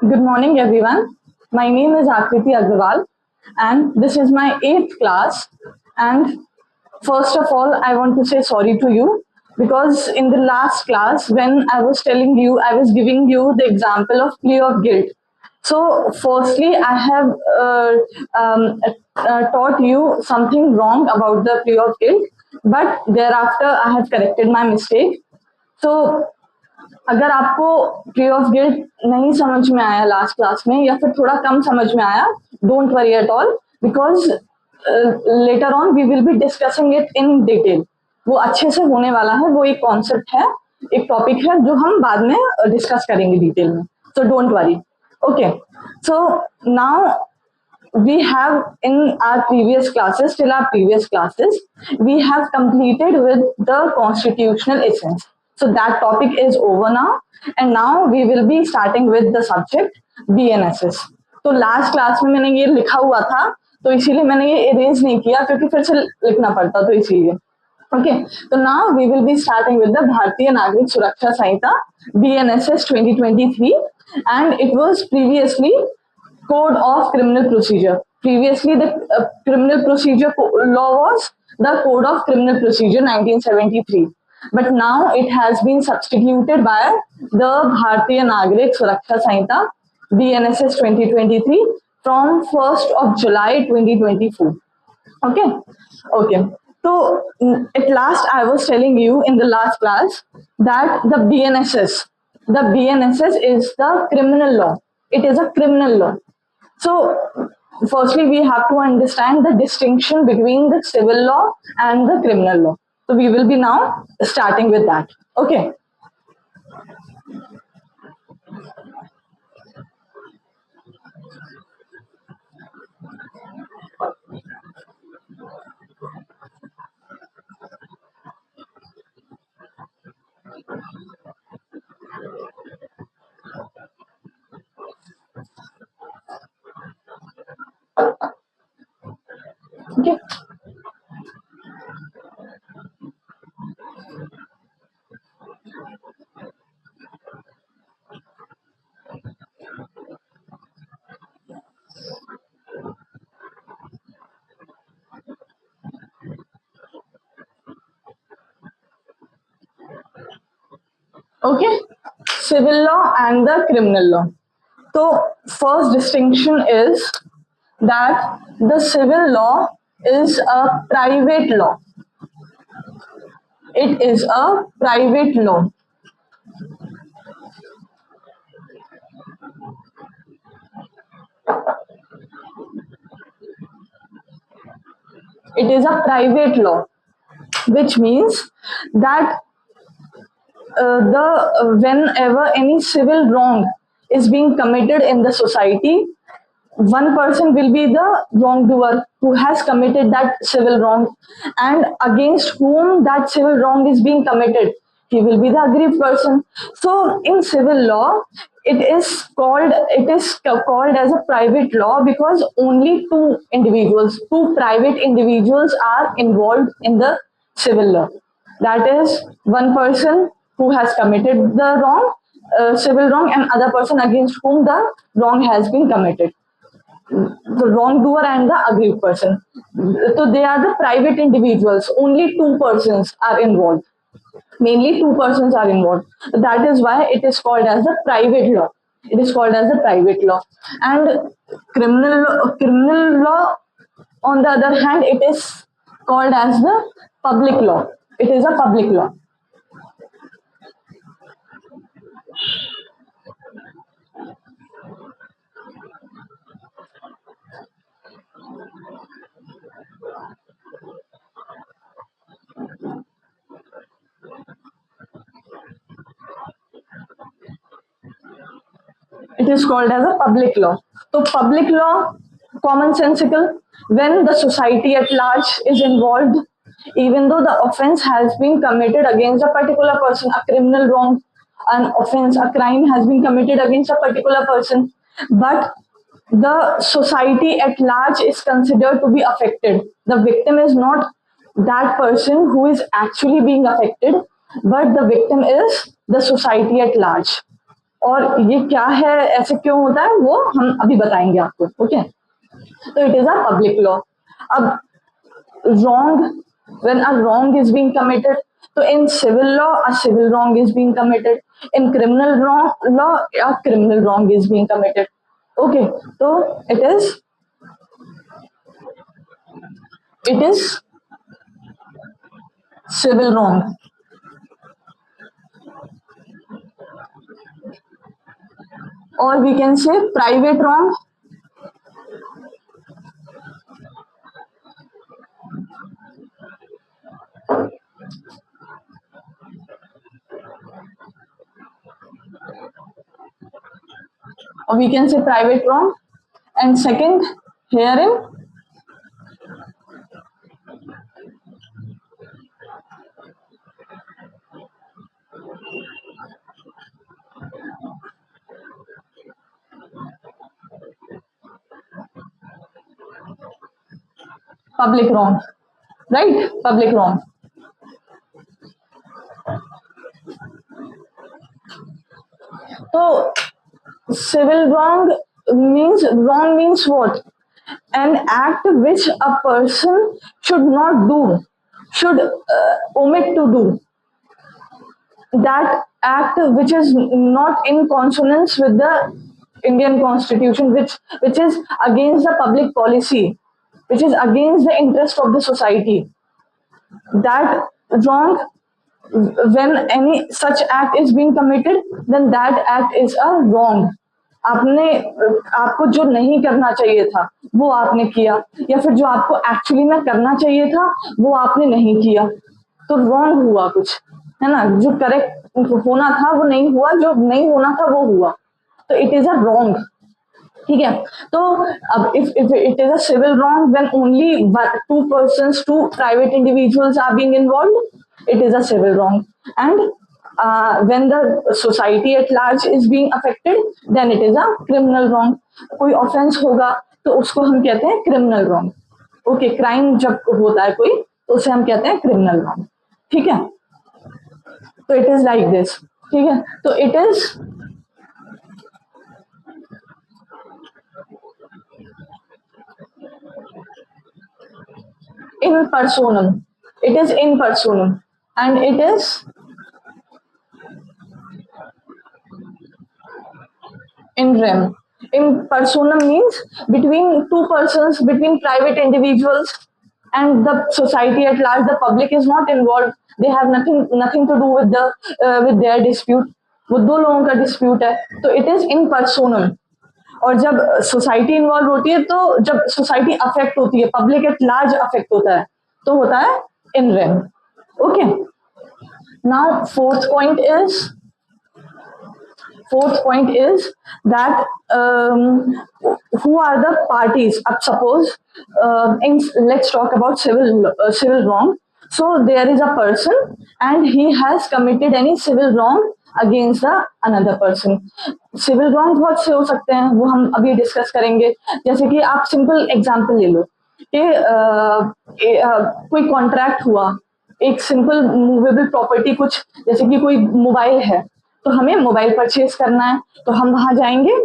Good morning, everyone. My name is Akriti Agrawal, and this is my eighth class. And first of all, I want to say sorry to you because in the last class, when I was telling you, I was giving you the example of plea of guilt. So, firstly, I have um, taught you something wrong about the plea of guilt, but thereafter, I have corrected my mistake. So, अगर आपको play of guilt नहीं समझ में आया last class में या फिर थोड़ा कम समझ में आया, don't worry at all because later on we will be discussing it in detail. वो अच्छे से होने वाला है, वो एक कॉन्सेप्ट है, एक टॉपिक है जो हम बाद में डिस्कस करेंगे डिटेल में. So don't worry. Okay, so now we have in our previous classes, till our previous classes, we have completed with the constitutional essence. So that topic is over now, and now we will be starting with the subject BNSS. तो last class में मैंने ये लिखा हुआ था, तो इसीलिए मैंने ये इरेज नहीं किया क्योंकि फिर से लिखना पड़ता, तो इसीलिए. Okay, so now we will be starting with the Bharatiya Nagrik Suraksha Sanhita BNSS 2023, and it was previously Code of Criminal Procedure. Previously, the criminal procedure law was the Code of Criminal Procedure 1973. But now it has been substituted by the Bharatiya Nagrik Suraksha Sanhita BNSS 2023 from 1st of July 2024. Okay, okay. So at last I was telling you in the last class that the BNSS is the criminal law. It is a criminal law. So, firstly, we have to understand the distinction between the civil law and the criminal law. So, we will be now starting with that. Okay. Okay. Okay, civil law and the criminal law. So, first distinction is that the civil law is a private law. It is a private law. It is a private law, which means that whenever any civil wrong is being committed in the society, one person will be the wrongdoer who has committed that civil wrong, and against whom that civil wrong is being committed, he will be the aggrieved person. So in civil law, it is called as a private law because only two private individuals are involved in the civil law. That is one person who has committed the wrong, civil wrong, and other person against whom the wrong has been committed, the wrongdoer and the aggrieved person. So they are the private individuals. Only two persons are involved. Mainly two persons are involved. That is why it is called as the private law. It is called as the private law. And criminal law, on the other hand, it is called as the public law. It is a public law. It is called as a public law. So public law, commonsensical, when the society at large is involved, even though the offense has been committed against a particular person, a criminal wrong, an offense, a crime has been committed against a particular person, but the society at large is considered to be affected. The victim is not that person who is actually being affected, but the victim is the society at large. और ये क्या है, ऐसे क्यों होता है, वो हम अभी बताएंगे आपको. ओके, तो it is a public law. अब wrong, when a wrong is being committed, so in civil law a civil wrong is being committed, in criminal law a criminal wrong is being committed. Okay, so it is civil wrong, or we can say private wrong, or we can say private wrong. And second, herein public wrong, right? Public wrong. So civil wrong means what? An act which a person should not do, should omit to do. That act which is not in consonance with the Indian Constitution, which is against the public policy, which is against the interest of the society. That wrong, when any such act is being committed, then that act is a wrong. आपने आपको जो नहीं करना चाहिए था वो आपने किया, या फिर जो आपको एक्चुअली में करना चाहिए था वो आपने नहीं किया, तो रॉन्ग हुआ कुछ, है ना. जो करेक्ट होना था वो नहीं हुआ, जो नहीं होना था वो हुआ, तो इट इज अ रॉन्ग. ठीक है, तो अब if it is a civil wrong when only two persons, two private individuals are being involved, it is a civil wrong. And when the society at large is being affected, then it is a criminal wrong. कोई offence होगा तो उसको हम कहते हैं criminal wrong. Okay, crime जब होता है कोई तो उसे हम कहते हैं क्रिमिनल रॉन्ग. ठीक है, तो इट इज लाइक दिस. ठीक है, तो it is in personam. It is in personam, and it is in rem. In personam means between two persons, between private individuals and the society at large. The public is not involved. They have nothing to do with their dispute. वो दो लोगों का dispute है, तो it is in personnel. और जब society involve होती है, तो जब सोसाइटी अफेक्ट होती है, पब्लिक एट लार्ज अफेक्ट होता है, तो होता है in rem. Okay, now fourth point is that who are the parties. Up suppose let's talk about civil wrong. So there is a person and he has committed any civil wrong against the another person. Civil wrong बहुत से हो सकते हैं, वो हम अभी discuss करेंगे. जैसे कि आप सिंपल एग्जांपल ले लो कि कोई कॉन्ट्रैक्ट हुआ, एक सिंपल मूवेबल प्रॉपर्टी, कुछ जैसे कि कोई मोबाइल है, तो हमें मोबाइल परचेज करना है, तो हम वहां जाएंगे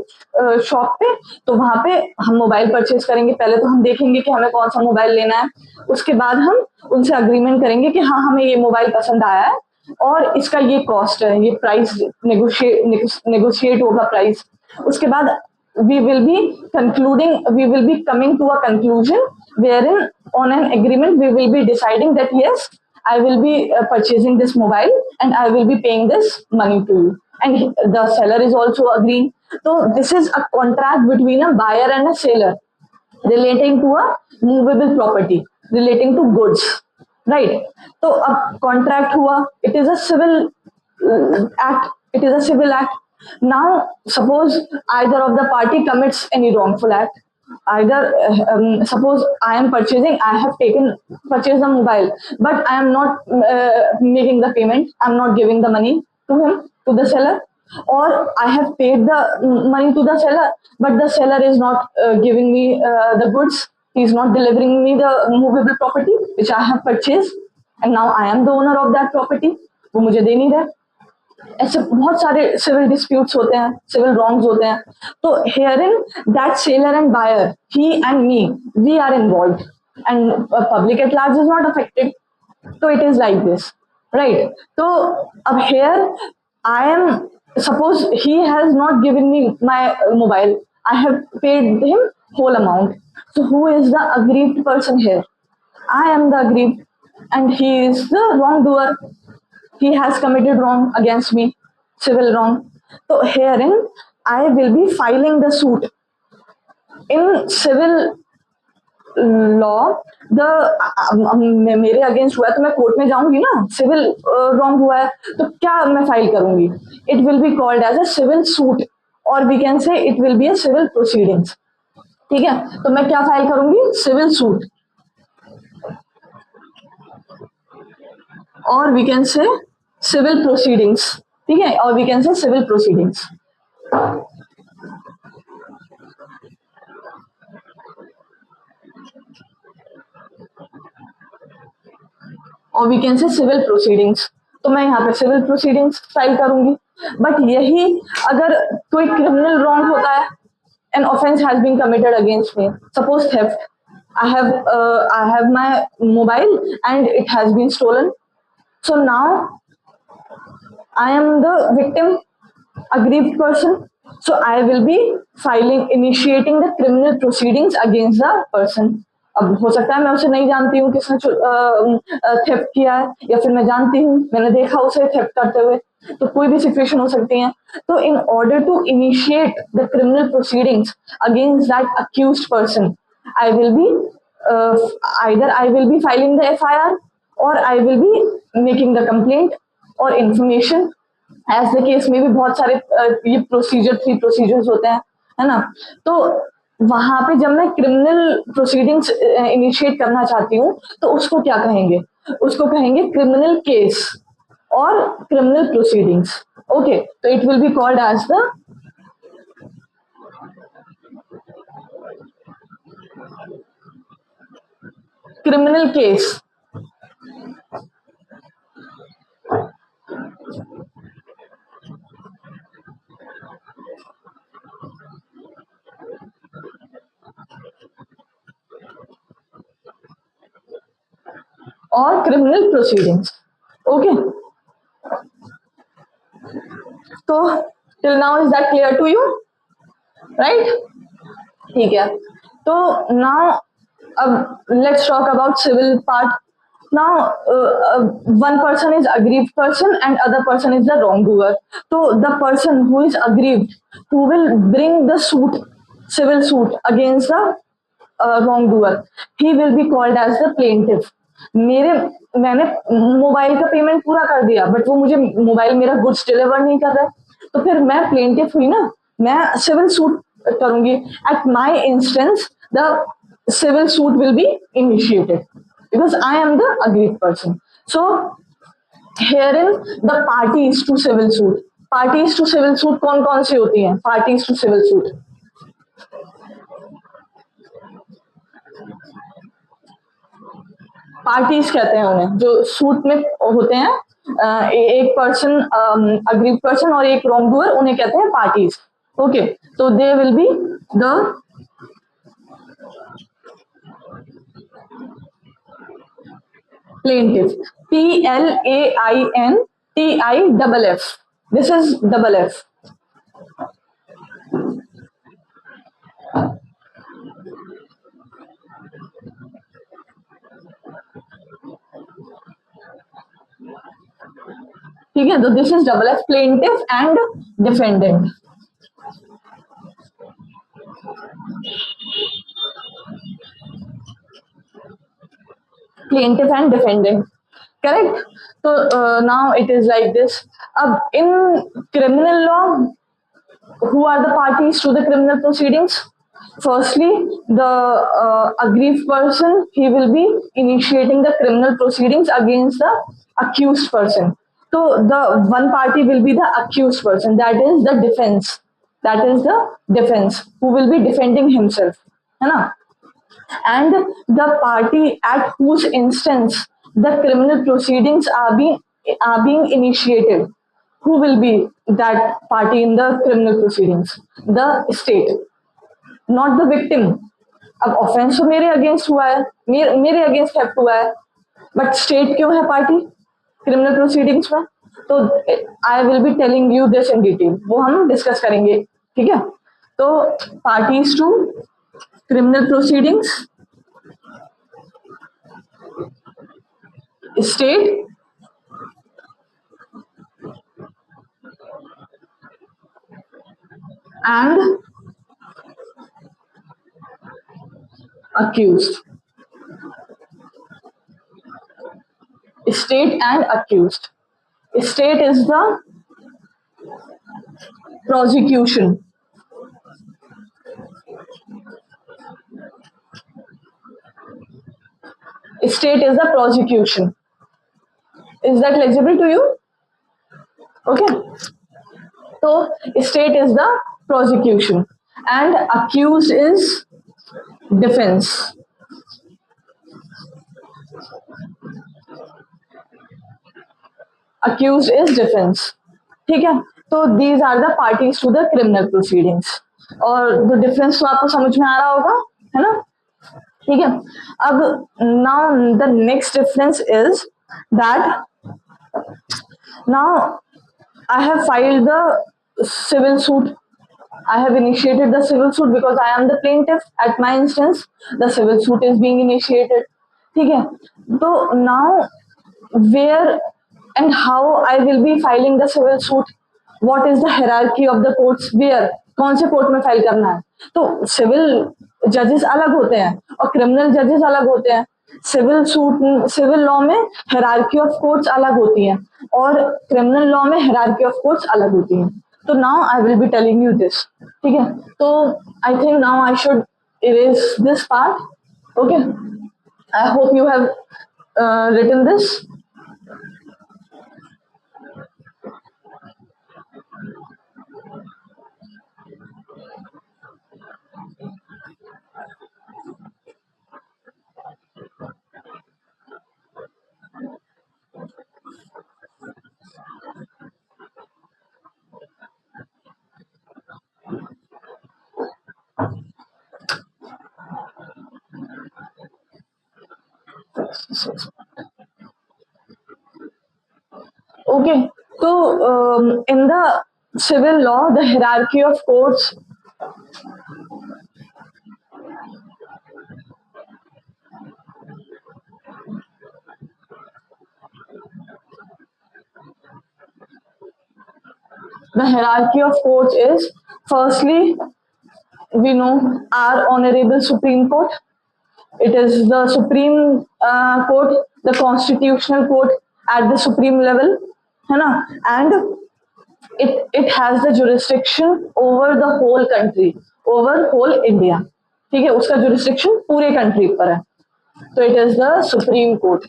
शॉप पे, तो वहां पे हम मोबाइल परचेज करेंगे. पहले तो हम देखेंगे कि हमें कौन सा मोबाइल लेना है, उसके बाद हम उनसे अग्रीमेंट करेंगे कि हाँ हमें ये मोबाइल पसंद आया है और इसका ये कॉस्ट है, ये प्राइस नेगोशिएट होगा प्राइस. उसके बाद we will be coming to a conclusion wherein on an agreement we will be deciding that yes, I will be purchasing this mobile and I will be paying this money to you, and the seller is also agreeing. So this is a contract between a buyer and a seller relating to a movable property, relating to goods, right? तो अब contract हुआ, it is a civil act, it is a civil act. Now suppose either of the party commits any wrongful act. Either suppose I am purchasing, I have purchased the mobile, but I am not making the payment, I am not giving the money to him, to the seller, or I have paid the money to the seller, but the seller is not giving me the goods, he is not delivering me the movable property which I have purchased, and now I am the owner of that property. वो मुझे दे नहीं रहा। ऐसे बहुत सारे civil disputes होते हैं, civil wrongs होते हैं। तो here in that seller and buyer, he and me, we are involve and public at large is not affected. तो it is like this, right? तो अब here I am, suppose he has not given me my mobile, I have paid him whole amount. So who is the aggrieved person here? I am the aggrieved, and he is the wrongdoer. He has committed wrong against me, civil wrong. So herein I will be filing the suit. In civil law, the मेरे against हुआ है तो मैं court में जाऊंगी ना, civil wrong हुआ है तो क्या मैं फाइल करूंगी? It will be called as a civil suit, और we can say it will be a civil proceedings. ठीक है, तो मैं क्या फाइल करूंगी? सिविल सूट, और we can say civil proceedings. ठीक है, और we can say civil proceedings. और we can say civil proceedings. तो मैं यहाँ पे सिविल प्रोसीडिंग्स फाइल करूंगी। बट यही अगर कोई क्रिमिनल रॉन्ग होता है, an offence has been committed against me, suppose theft, I have my mobile and it has been stolen. So now I am the victim, aggrieved person. So I will be initiating the criminal proceedings against the person. अब हो सकता है मैं उसे नहीं जानती हूँ किसने थेफ्ट किया है, या फिर मैं जानती हूँ, मैंने देखा उसे थेफ्ट करते हुए, तो कोई भी सिचुएशन हो सकती है। तो in order to initiate the criminal proceedings against that accused person, I will be either I will be filing the FIR or I will be making the complaint or information, as the case में भी बहुत सारे ये procedure 3 procedures होते हैं, है ना? तो वहां पे जब मैं क्रिमिनल प्रोसीडिंग्स इनिशिएट करना चाहती हूँ तो उसको क्या कहेंगे? उसको कहेंगे क्रिमिनल केस और क्रिमिनल प्रोसीडिंग्स। ओके, तो it will be called as the criminal case or criminal proceedings. Okay, so till now is that clear to you, right? ठीक है, तो now let's talk about civil part. Now one person is aggrieved person and other person is the wrongdoer. So the person who is aggrieved, who will bring the suit, civil suit against the wrongdoer, he will be called as the plaintiff. मैंने mobile का payment पूरा कर दिया, but वो मुझे mobile मेरा goods deliver नहीं कर रहा, तो फिर मैं प्लेंटिफ हुई ना, मैं सिविल सूट करूंगी। At my instance the civil suit will be initiated because I am the aggrieved person. So herein the parties to civil suit, parties to civil suit कौन कौन सी होती हैं? parties to civil suit, parties कहते हैं उन्हें, जो suit में होते हैं। एक पर्सन अग्रीव पर्सन और एक रॉन्गडूअर, उन्हें कहते हैं पार्टीज। ओके, तो they will be the plaintiff, PLAINTIFF, this is double F. ठीक है, तो this is double F, plaintiff and defendant. plaintiff and defendant, correct? So now it is like this. अब in criminal law, who are the parties to the criminal proceedings? Firstly, the aggrieved person, he will be initiating the criminal proceedings against the accused person. So the one party will be the accused person, that is the defense, that is the defense who will be defending himself, है ना? And the party at whose instance the criminal proceedings are being are being initiated, who will be that party in the criminal proceedings? The state, not the victim. अब offence तो मेरे against हुआ है, मेरे against theft हुआ है, but state क्यों है पार्टी क्रिमिनल प्रोसीडिंग्स में? तो I will be telling you this in detail, वो हम डिस्कस करेंगे, ठीक है? तो parties to criminal proceedings, state and accused. State and accused. State is the prosecution. State is the prosecution. Is that legible to you? Okay. So state is the prosecution and accused is defense. Accused is defense. ठीक है? तो these are the parties to the criminal proceedings. और the difference तो आपको समझ में आ रहा होगा, है ना? ठीक है? अब now the next difference is that now I have filed the civil suit. I have initiated the civil suit because I am the plaintiff. At my instance, the civil suit is being initiated. ठीक है? तो now where and how I will be filing the civil suit? What is the hierarchy of the courts? Where? कौन से court में file करना है? तो civil जजेस अलग होते हैं और क्रिमिनल जजेस अलग होते हैं. सिविल लॉ में हायरार्की ऑफ कोर्ट्स अलग होती है और क्रिमिनल लॉ में हायरार्की ऑफ कोर्ट्स अलग होती है. तो now I will be telling you this, ठीक है? तो I think now I should erase this part. Okay, I hope you have written this. Okay, so in the civil law, the hierarchy of courts is, firstly, we know our honorable Supreme Court. It is the Supreme Court, the constitutional court at the supreme level, है ना? And it has the jurisdiction over the whole country, over whole India. ठीक है, उसका jurisdiction पूरे country पर है. तो it is the Supreme Court.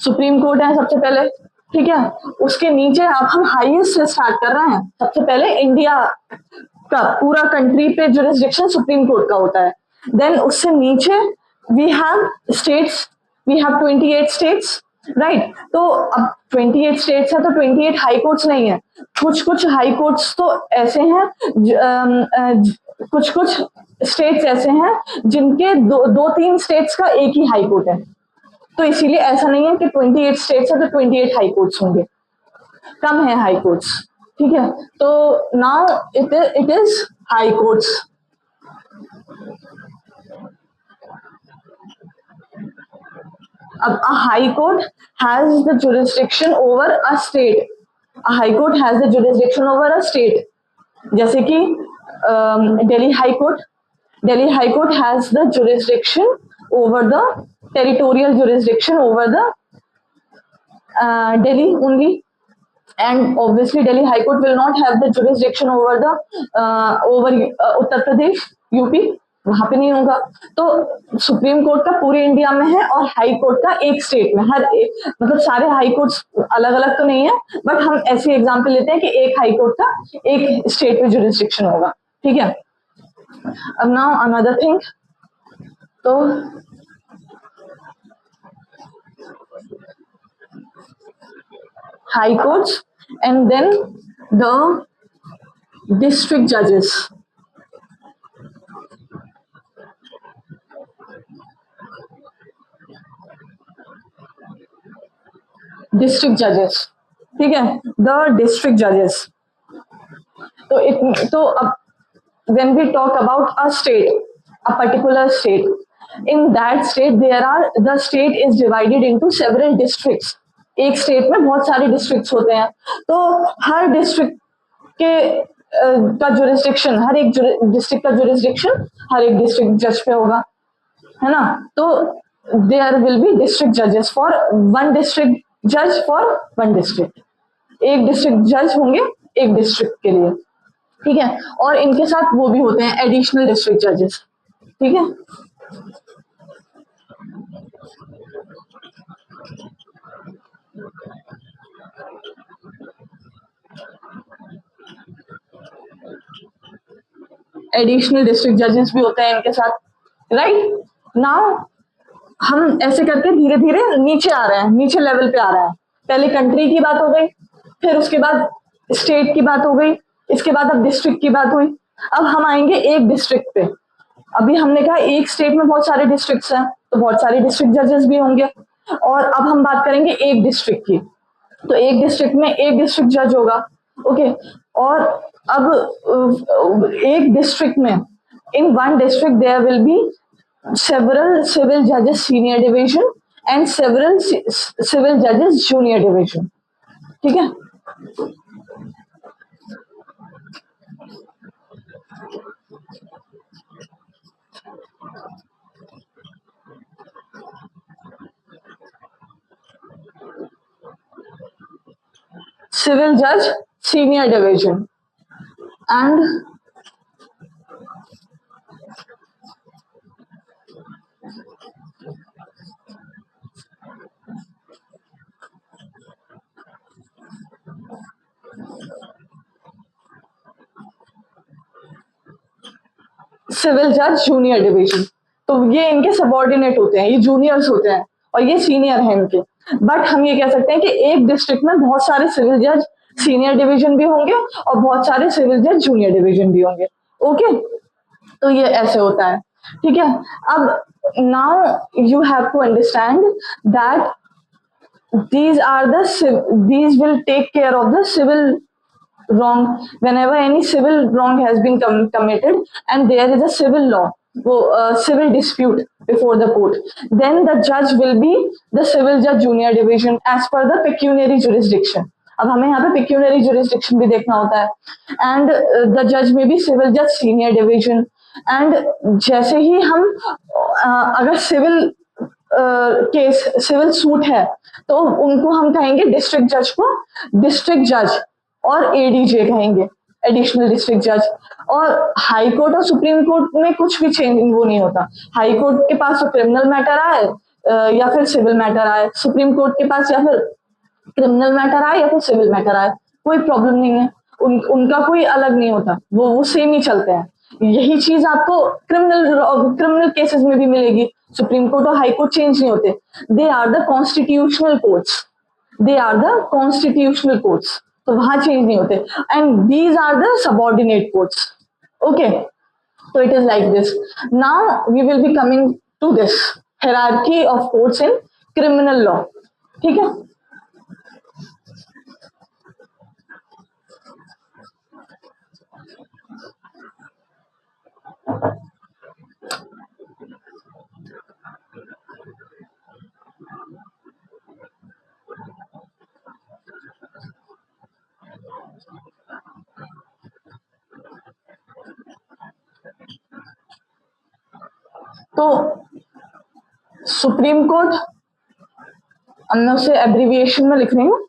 Supreme court है सबसे पहले, ठीक है? उसके नीचे अब हम हाईएस्ट से स्टार्ट कर रहे हैं. सबसे पहले इंडिया का पूरा कंट्री पे जुरिस्डिक्शन सुप्रीम कोर्ट का होता है. देन उससे नीचे we have states, we have 28 states, right? तो अब 28 स्टेट्स है तो 28 हाई कोर्ट्स नहीं है. कुछ कुछ हाई कोर्ट्स तो ऐसे हैं, कुछ कुछ स्टेट्स ऐसे हैं जिनके दो तीन स्टेट्स का एक ही हाई कोर्ट है. तो इसीलिए ऐसा नहीं है कि 28 स्टेट्स है तो 28 हाई कोर्ट्स होंगे, कम है हाई कोर्ट्स, ठीक है? तो now it is high courts. अब a high court has the jurisdiction over a state. A high court has the jurisdiction over a state. जैसे कि Delhi high court, Delhi High Court has the jurisdiction over the territorial jurisdiction over the Delhi only, and obviously Delhi High Court will not have the jurisdiction over the over Uttar Pradesh, UP, वहां पे नहीं होगा. तो supreme court का पूरे India में है और हाई कोर्ट का एक स्टेट में. हर एक मतलब सारे हाई कोर्ट्स अलग अलग तो नहीं है, बट हम ऐसी एग्जांपल लेते हैं कि एक हाई कोर्ट का एक स्टेट में जुरिस्डिक्शन होगा, ठीक है? अब नाउ अनदर थिंग, तो high courts and then the district judges. District judges, ठीक है, the district judges. तो अब when we talk about a state, a particular state, in that state the state is divided into several districts. एक state में बहुत सारे districts होते हैं, तो हर डिस्ट्रिक्ट के का जुरिस्डिक्शन, हर एक डिस्ट्रिक्ट का जुरिस्डिक्शन हर एक डिस्ट्रिक्ट जज पे होगा, है ना. तो देयर विल बी डिस्ट्रिक्ट जजेस फॉर वन डिस्ट्रिक्ट जज फॉर वन डिस्ट्रिक्ट. एक डिस्ट्रिक्ट जज होंगे एक डिस्ट्रिक्ट के लिए, ठीक है. और इनके साथ वो भी होते हैं एडिशनल डिस्ट्रिक्ट जजेस, ठीक है. एडिशनल डिस्ट्रिक्ट जजेस भी होते हैं इनके साथ, राइट. नाउ हम ऐसे करके धीरे धीरे नीचे आ रहे हैं, नीचे लेवल पे आ रहा है. पहले कंट्री की बात हो गई, फिर उसके बाद स्टेट की बात हो गई, इसके बाद अब डिस्ट्रिक्ट की बात हुई. अब हम आएंगे एक डिस्ट्रिक्ट पे. अभी हमने कहा एक स्टेट में बहुत सारे डिस्ट्रिक्ट्स हैं, तो बहुत सारे डिस्ट्रिक्ट जजेस भी होंगे. और अब हम बात करेंगे एक डिस्ट्रिक्ट की, तो एक डिस्ट्रिक्ट में एक डिस्ट्रिक्ट जज होगा, ओके. और अब एक डिस्ट्रिक्ट में, in one district there will be several civil judges senior division and several civil judges junior division, ठीक है. Civil judge senior division and civil जज जूनियर डिवीजन. तो ये इनके सबॉर्डिनेट होते हैं, ये जूनियर्स होते हैं और ये सीनियर हैं इनके. बट हम ये कह सकते हैं कि एक डिस्ट्रिक्ट में बहुत सारे सिविल जज सीनियर डिवीजन भी होंगे और बहुत सारे सिविल जज जूनियर डिवीजन भी होंगे, ओके. तो ये ऐसे होता है, ठीक है. अब now you have to understand that these will take care of the civil wrong. Whenever any civil wrong has been committed and there is a civil law, civil dispute before the court, then the judge will be the civil judge junior division as per the pecuniary jurisdiction. अब हमें यहाँ पे pecuniary jurisdiction भी देखना होता है. And the judge may be civil judge senior division. And जैसे ही हम अगर civil केस, सिविल सूट है, तो उनको हम कहेंगे डिस्ट्रिक्ट जज को डिस्ट्रिक्ट जज और एडीजे कहेंगे, एडिशनल डिस्ट्रिक्ट जज. और हाई कोर्ट और सुप्रीम कोर्ट में कुछ भी चेंज वो नहीं होता. हाई कोर्ट के पास तो क्रिमिनल मैटर आए या फिर सिविल मैटर आए, सुप्रीम कोर्ट के पास या फिर क्रिमिनल मैटर आए या फिर सिविल मैटर आए, कोई प्रॉब्लम नहीं है. उनका कोई अलग नहीं होता, वो सेम ही चलते हैं. यही चीज आपको क्रिमिनल केसेस में भी मिलेगी. सुप्रीम कोर्ट और हाई कोर्ट चेंज नहीं होते. They are the constitutional courts, they are the constitutional courts, तो वहां चेंज नहीं होते. And these are the subordinate courts, okay. तो it is like this. Now we will be coming to this hierarchy of courts in criminal law, ठीक है. तो supreme court, मैं उसे एब्रीविएशन में लिख रही हूँ,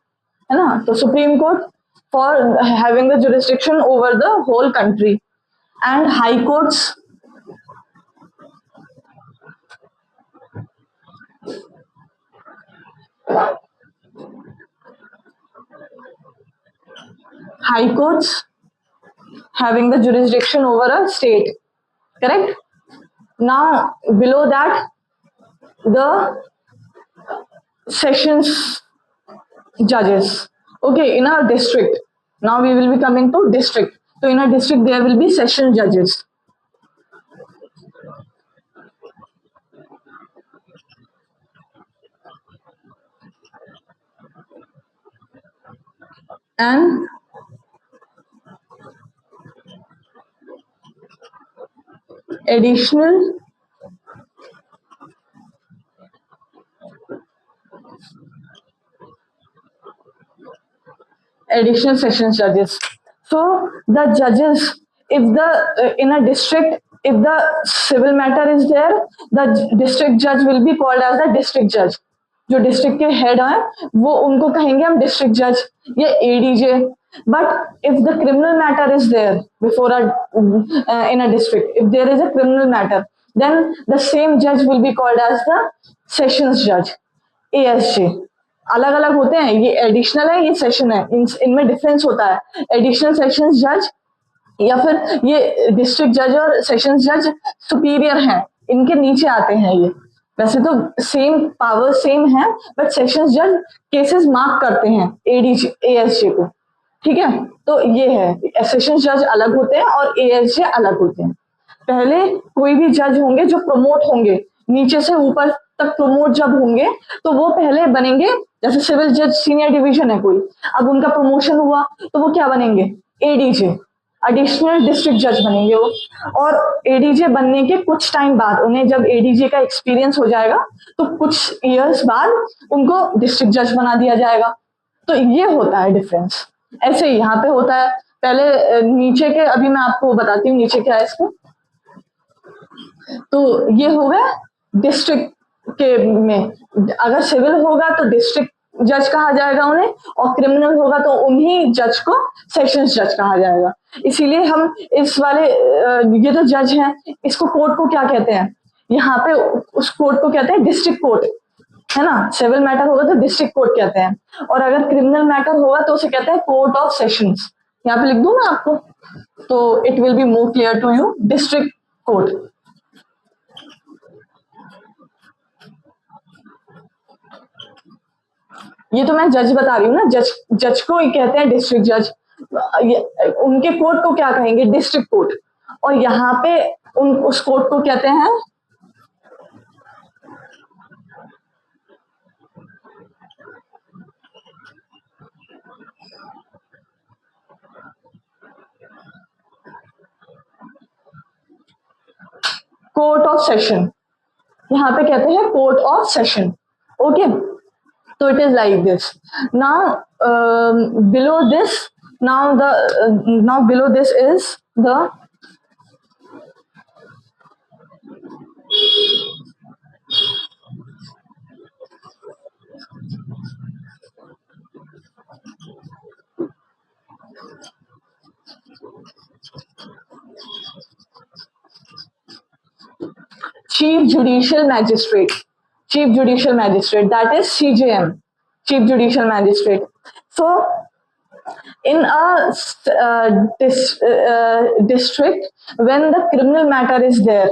है ना. तो supreme court for having the jurisdiction over the whole country, and high courts having the jurisdiction over a state, correct. Now below that, the sessions judges. Okay, in our district. Now we will be coming to district. So in our district, there will be session judges. And additional sessions judges. So the judges, if the in a district, if the civil matter is there, the district judge will be called as the district judge. जो district के head हैं वो उनको कहेंगे हम district जज या ADJ. But if the criminal matter is there before in a district, if there is a criminal matter, then the same judge will be called as the sessions judge, ASJ. अलग अलग होते हैं, ये additional है, ये session है, इनमें difference होता है. एडिशनल सेशंस जज या फिर ये डिस्ट्रिक्ट जज और सेशंस जज सुपीरियर हैं, इनके नीचे आते हैं ये. वैसे तो सेम पावर सेम है, बट सेशंस जज केसेस मार्क करते हैं एएसजे को. ठीक है, तो ये है, सेशंस जज अलग होते हैं और एएसजे अलग होते हैं. पहले कोई भी जज होंगे जो प्रमोट होंगे, नीचे से ऊपर तक प्रमोट जब होंगे तो वो पहले बनेंगे, जैसे सिविल जज सीनियर डिवीजन है कोई, अब उनका प्रमोशन हुआ तो वो क्या बनेंगे, एडीजे, एडिशनल डिस्ट्रिक्ट जज बनेंगे वो. और एडीजे बनने के कुछ टाइम बाद उन्हें जब एडीजे का एक्सपीरियंस हो जाएगा तो कुछ ईयर्स बाद उनको डिस्ट्रिक्ट जज बना दिया जाएगा. तो ये होता है डिफरेंस. ऐसे ही यहाँ पे होता है. पहले नीचे के, अभी मैं आपको बताती हूँ नीचे क्या है इसको. तो ये हो गया डिस्ट्रिक्ट के में, अगर सिविल होगा तो डिस्ट्रिक्ट जज कहा जाएगा उन्हें, और क्रिमिनल होगा तो उन्हीं जज को सेशंस जज कहा जाएगा. इसीलिए हम इस वाले ये जो जज हैं, इसको कोर्ट को क्या कहते हैं, यहाँ पे उस कोर्ट को कहते हैं डिस्ट्रिक्ट कोर्ट, है ना. सिविल मैटर होगा तो डिस्ट्रिक्ट कोर्ट कहते हैं, और अगर क्रिमिनल मैटर होगा तो उसे कहते हैं कोर्ट ऑफ सेशंस. यहाँ पे लिख दूं मैं आपको, तो it will be more clear to you. District court. ये तो मैं जज बता रही हूँ ना, जज को ही कहते हैं डिस्ट्रिक्ट जज. उनके कोर्ट को क्या कहेंगे, डिस्ट्रिक्ट कोर्ट. और यहाँ पे उस कोर्ट को कहते हैं कोर्ट ऑफ सेशन. यहाँ पे कहते हैं court of session. Okay, so it is like this. Now below this, now below this is the Chief Judicial Magistrate. Chief Judicial Magistrate, that is CJM, Chief Judicial Magistrate. So in a district, when the criminal matter is there,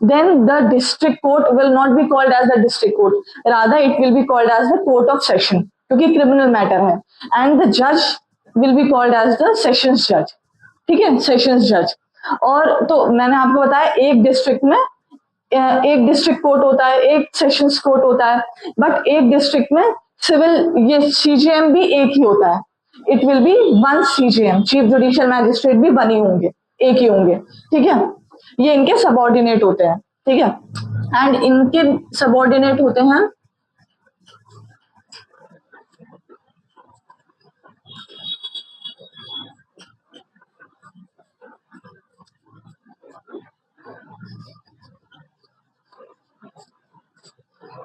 then the district court will not be called as the district court, rather it will be called as the court of session, क्योंकि criminal matter है. And the judge will be called as the sessions judge. ठीक है, sessions judge. और तो मैंने आपको बताया एक डिस्ट्रिक्ट में एक डिस्ट्रिक्ट कोर्ट होता है, एक सेशंस कोर्ट होता है, बट एक डिस्ट्रिक्ट में सिविल ये सीजीएम भी एक ही होता है. It will be one CGM, chief judicial magistrate भी बने होंगे, एक ही होंगे. ठीक है, ये इनके सबऑर्डिनेट होते हैं. ठीक है, एंड इनके सबऑर्डिनेट होते हैं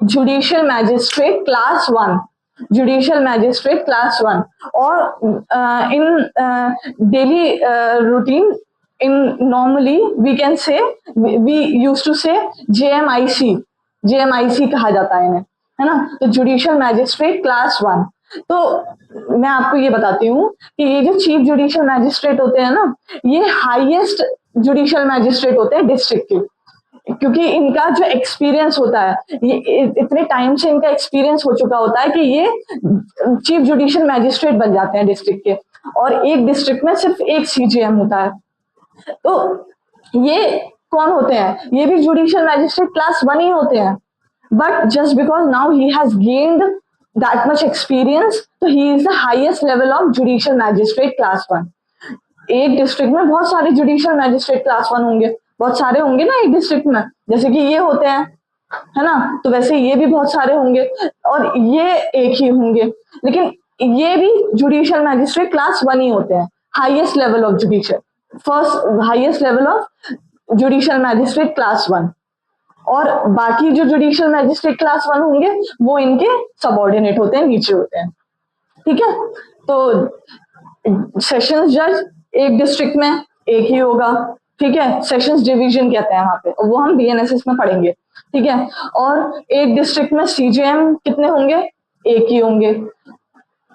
judicial magistrate class 1, judicial magistrate class 1. और in daily routine, in normally we can say, we use to say JMIC, जेएमआईसी कहा जाता है इन्हें, है ना. तो जुडिशियल मैजिस्ट्रेट क्लास 1. तो मैं आपको ये बताती हूँ कि ये जो चीफ जुडिशियल मैजिस्ट्रेट होते हैं ना, ये हाईएस्ट जुडिशियल मैजिस्ट्रेट होते हैं डिस्ट्रिक्ट के. क्योंकि इनका जो एक्सपीरियंस होता है, ये इतने टाइम से इनका एक्सपीरियंस हो चुका होता है कि ये चीफ जुडिशियल मैजिस्ट्रेट बन जाते हैं डिस्ट्रिक्ट के, और एक डिस्ट्रिक्ट में सिर्फ एक सीजीएम होता है। तो ये कौन होते हैं? ये भी जुडिशियल मैजिस्ट्रेट क्लास 1 ही होते हैं, but just because now he has gained that much experience, तो he is the highest level of judicial magistrate class 1। एक डिस्ट्रिक्ट में बहुत सारे जुडिशियल मैजिस्ट्रेट क्लास 1 होंगे, बहुत सारे होंगे ना एक डिस्ट्रिक्ट में, जैसे कि ये होते हैं, है ना? तो वैसे ये भी बहुत सारे होंगे, और ये एक ही होंगे, लेकिन ये भी जुडिशियल मैजिस्ट्रेट क्लास 1 ही होते हैं, highest level of judicial, first highest level of judicial magistrate class 1। और बाकी जो जुडिशियल मैजिस्ट्रेट क्लास 1 होंगे वो इनके सबऑर्डिनेट होते हैं, नीचे होते हैं, ठीक है? तो सेशंस जज एक डिस्ट्रिक्ट में एक ही होगा, ठीक है? सेशंस डिवीजन कहते हैं वहां पे, वो हम बीएनएसएस में पढ़ेंगे, ठीक है? और एक डिस्ट्रिक्ट में सीजेएम कितने होंगे? एक ही होंगे।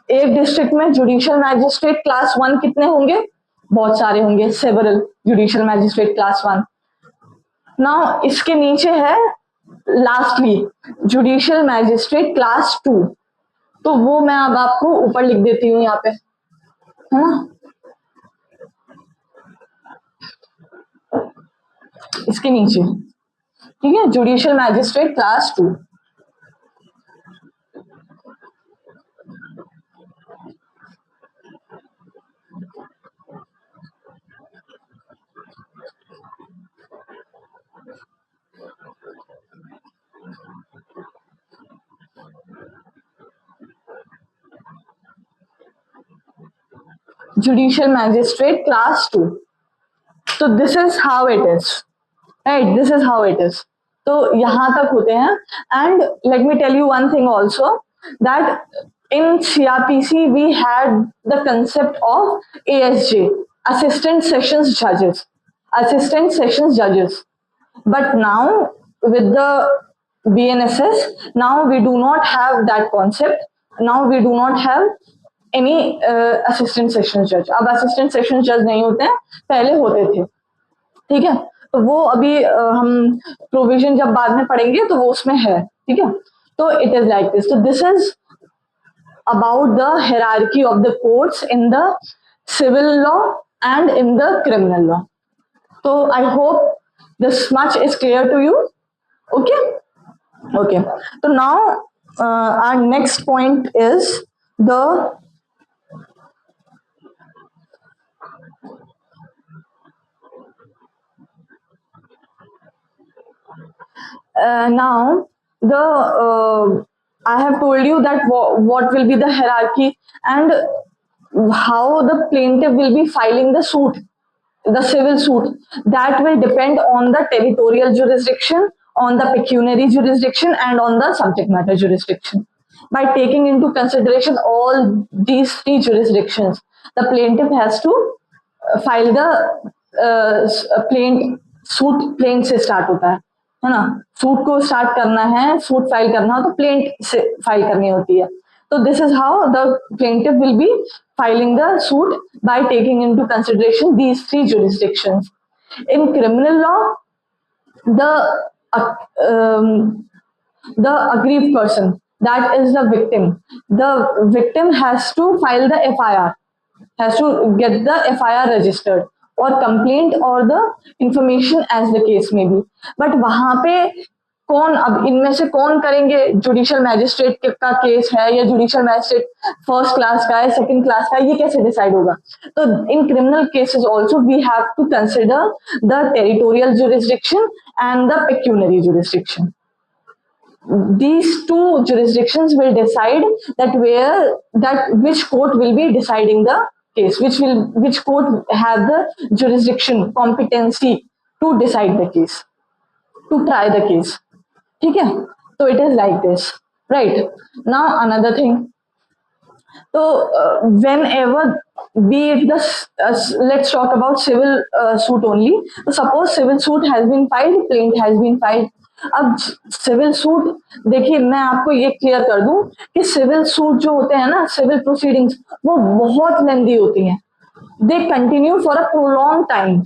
एक डिस्ट्रिक्ट में जुडिशियल मैजिस्ट्रेट क्लास 1 कितने होंगे? बहुत सारे होंगे, several judicial magistrate class 1। Now इसके नीचे है लास्टली जुडिशियल मैजिस्ट्रेट क्लास 2, तो वो मैं अब आपको ऊपर लिख देती हूँ यहाँ पे, है ना? इसके नीचे, ठीक है? Judicial magistrate class 2। Judicial Magistrate Class 2. So this is how it is, right? This is how it is. तो यहाँ तक होते हैं। And let me tell you one thing also, that in CRPC we had the concept of ASJ, Assistant Sessions Judges, Assistant Sessions Judges. But now with the BNSS, now we do not have that concept. Now we do not have any assistant session जज। अब assistant session जज नहीं होते हैं, पहले होते थे, ठीक है? तो वो अभी हम प्रोविजन जब बाद में पढ़ेंगे तो वो उसमें है, ठीक है? तो इट इज लाइक दिस। तो this is about the hierarchy of the courts in the civil law and in the criminal law. तो I hope this much is clear to you. Okay okay, तो now our next point is the now I have told you that what will be the hierarchy and how the plaintiff will be filing the suit, the civil suit. That will depend on the territorial jurisdiction, on the pecuniary jurisdiction, and on the subject matter jurisdiction. By taking into consideration all these three jurisdictions, the plaintiff has to file the suit plaint से start होता है ना? Suit को start करना है, suit file करना हो तो प्लेंट से फाइल करनी होती है। तो this is how the plaintiff will be filing the suit by taking into consideration these three jurisdictions. In criminal law, the aggrieved person, that is the victim has to file the FIR, has to get the FIR registered or complaint or the information as the case may be. But वहां पे कौन, अब इनमें से कौन करेंगे? Judicial magistrate का case है या जुडिशियल मैजिस्ट्रेट फर्स्ट क्लास का है, सेकंड क्लास का है, ये कैसे डिसाइड होगा? तो in criminal cases also we have to consider the territorial jurisdiction and the pecuniary jurisdiction. These two jurisdictions will decide which court will be deciding the case, which court have the jurisdiction competency to decide the case, to try the case. ठीक है? तो it is like this, right? Now another thing. So whenever, be it let's talk about civil suit only. So suppose civil suit has been filed, plaint has been filed. अब civil suit, देखिए मैं आपको ये clear कर दूं कि civil suit जो होते हैं ना, सिविल प्रोसीडिंग्स, वो बहुत लेंदी होती हैं. They continue for a prolong time.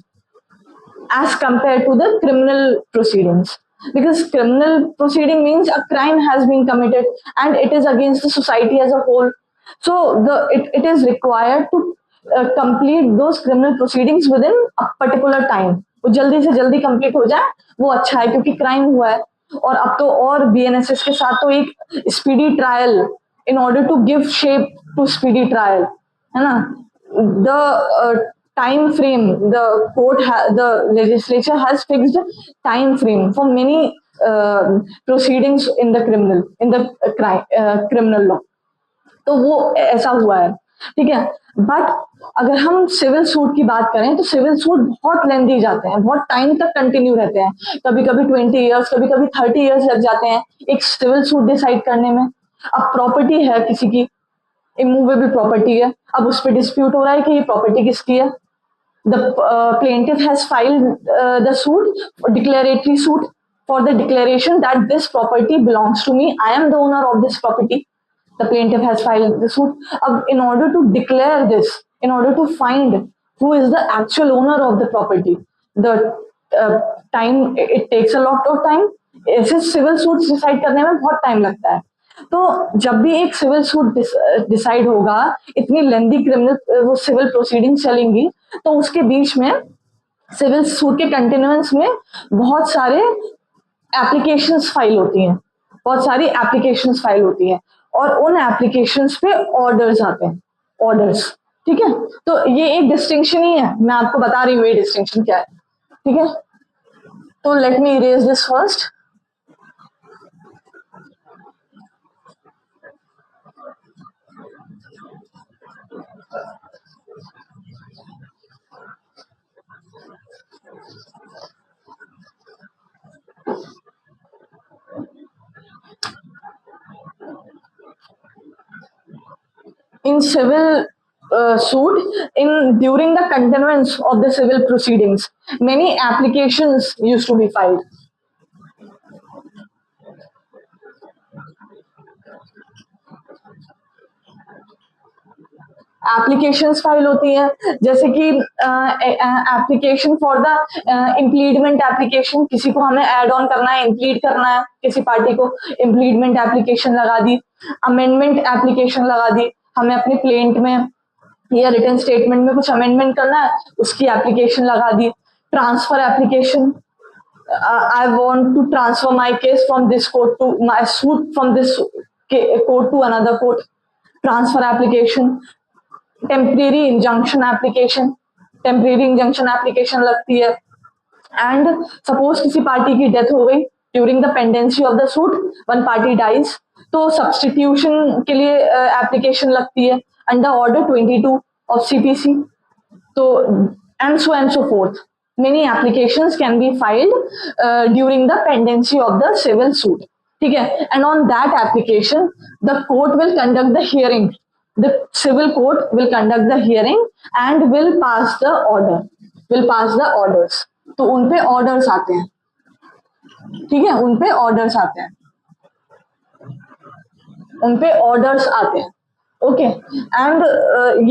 as compared to the criminal proceedings, because criminal proceeding means a crime has been committed and it is against the society as a whole. So it is required to complete those criminal proceedings within a particular time. वो जल्दी से जल्दी complete हो जाए वो अच्छा है, क्योंकि क्राइम हुआ है। और अब तो और बीएनएसएस के साथ तो एक speedy trial, in order to give shape to speedy trial, है ना, the time frame, the legislature has fixed time frame for many proceedings in the criminal law. तो वो ऐसा हुआ है, ठीक है। बट अगर हम सिविल सूट की बात करें तो सिविल सूट बहुत लेंदी जाते हैं, बहुत टाइम तक कंटिन्यू रहते हैं, कभी कभी 20 ईयर्स, कभी कभी 30 ईयर्स लग जाते हैं एक सिविल सूट डिसाइड करने में। अब प्रॉपर्टी है किसी की, इमूवेबल प्रॉपर्टी है, अब उस पर डिस्प्यूट हो रहा है कि ये प्रॉपर्टी किसकी है। The plaintiff has filed the suit, declaratory suit, for the declaration that this property belongs to me, I am the owner of this property. The plaintiff has filed the suit. In order to declare this, in order to find who is the actual owner of the property, the time, it takes a lot of time. ऐसे civil suit decide करने में बहुत time लगता है। तो जब भी एक सिविल सूट डिसाइड होगा, इतनी लेंदी क्रिमिनल वो सिविल प्रोसीडिंग चलेंगी, तो उसके बीच में सिविल सूट के कंटिन्यूएंस में बहुत सारे एप्लीकेशंस फाइल होती हैं, बहुत सारी एप्लीकेशंस फाइल होती हैं, और उन एप्लीकेशंस पे ऑर्डर्स आते हैं, ऑर्डर्स, ठीक है। तो ये एक डिस्टिंक्शन ही है, मैं आपको बता रही हूँ ये डिस्टिंक्शन क्या है, ठीक है। तो let me erase this first. In civil suit, in during the continuance of the civil proceedings, many applications used to be filed. Applications file होती हैं, जैसे कि एप्लीकेशन फॉर द इम्प्लीडमेंट एप्लीकेशन, किसी को हमें ऐड ऑन करना है, इम्प्लीड करना है किसी पार्टी को, इम्प्लीडमेंट एप्लीकेशन लगा दी। अमेंडमेंट एप्लीकेशन लगा दी, हमें अपने प्लेंट में या रिटन स्टेटमेंट में कुछ अमेंडमेंट करना है, उसकी एप्लीकेशन लगा दी। Transfer application, I want to transfer my case from this court to my suit from this court to another court. Transfer application. Temporary injunction application, temporary injunction application लगती है। And suppose किसी party की death हो गई during the pendency of the suit, one party dies, तो substitution के लिए application लगती है अंडर ऑर्डर 22 ऑफ सीपीसी। तो and so forth, many applications can be filed during the pendency of the civil suit, ठीक है। And on that application the court will conduct the hearing, the civil court will conduct the hearing and will pass the orders. तो उनपे orders आते हैं, ठीक है, उनपे orders आते हैं, उनपे ऑर्डर्स आते हैं, ओके। एंड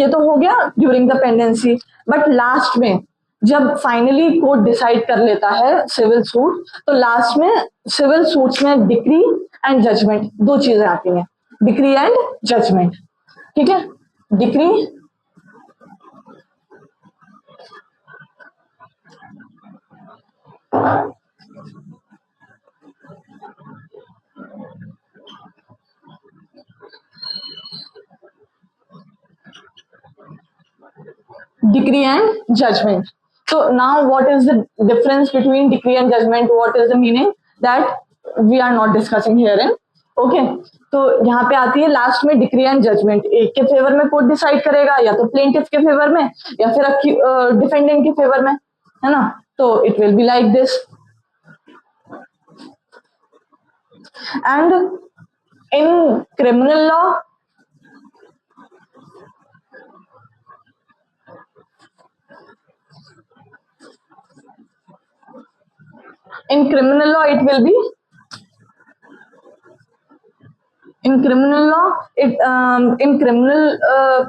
ये तो हो गया during the pendency. But last में जब फाइनली कोर्ट डिसाइड कर लेता है सिविल सूट, तो लास्ट में सिविल सूट्स में डिक्री एंड जजमेंट, दो चीजें आती हैं, डिक्री एंड जजमेंट, ठीक है। Decree decree and judgment. So now what is the difference between decree and judgment? What is the meaning? That we are not discussing herein. Okay. तो यहाँ पे आती है लास्ट में डिक्री एंड जजमेंट, एक के फेवर में कोर्ट डिसाइड करेगा, या तो प्लेंटिफ के फेवर में या फिर डिफेंडेंट के फेवर में, है ना। तो it will be like this. And in criminal law, in criminal law it will be in criminal law, in criminal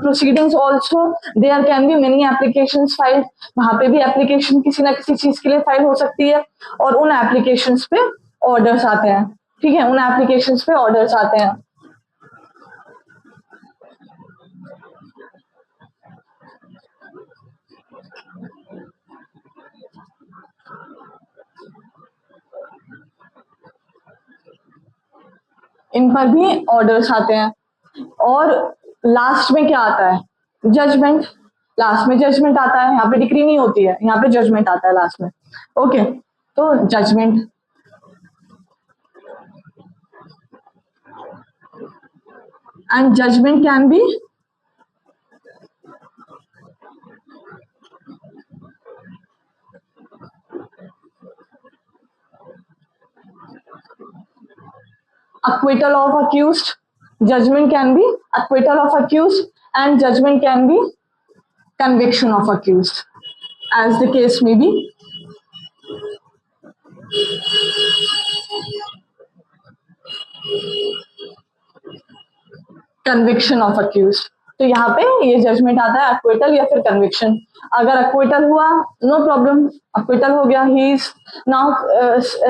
proceedings also there can be many applications filed. वहां पे भी एप्लीकेशन किसी ना किसी चीज के लिए फाइल हो सकती है, और उन एप्लीकेशंस पे ऑर्डर्स आते हैं. ठीक है, उन एप्लीकेशंस पे ऑर्डर्स आते हैं. इन पर भी ऑर्डर्स आते हैं. और लास्ट में क्या आता है? जजमेंट. लास्ट में जजमेंट आता है. यहाँ पे डिक्री नहीं होती है, यहाँ पे जजमेंट आता है लास्ट में. ओके, तो judgment. And judgment can be acquittal of accused. Judgment can be acquittal of accused, and judgment can be conviction of accused, as the case may be. Conviction of accused. तो यहाँ पे ये judgement आता है acquittal या फिर conviction. अगर acquittal हुआ, नो प्रॉब्लम, अक्विटल हो गया, he is now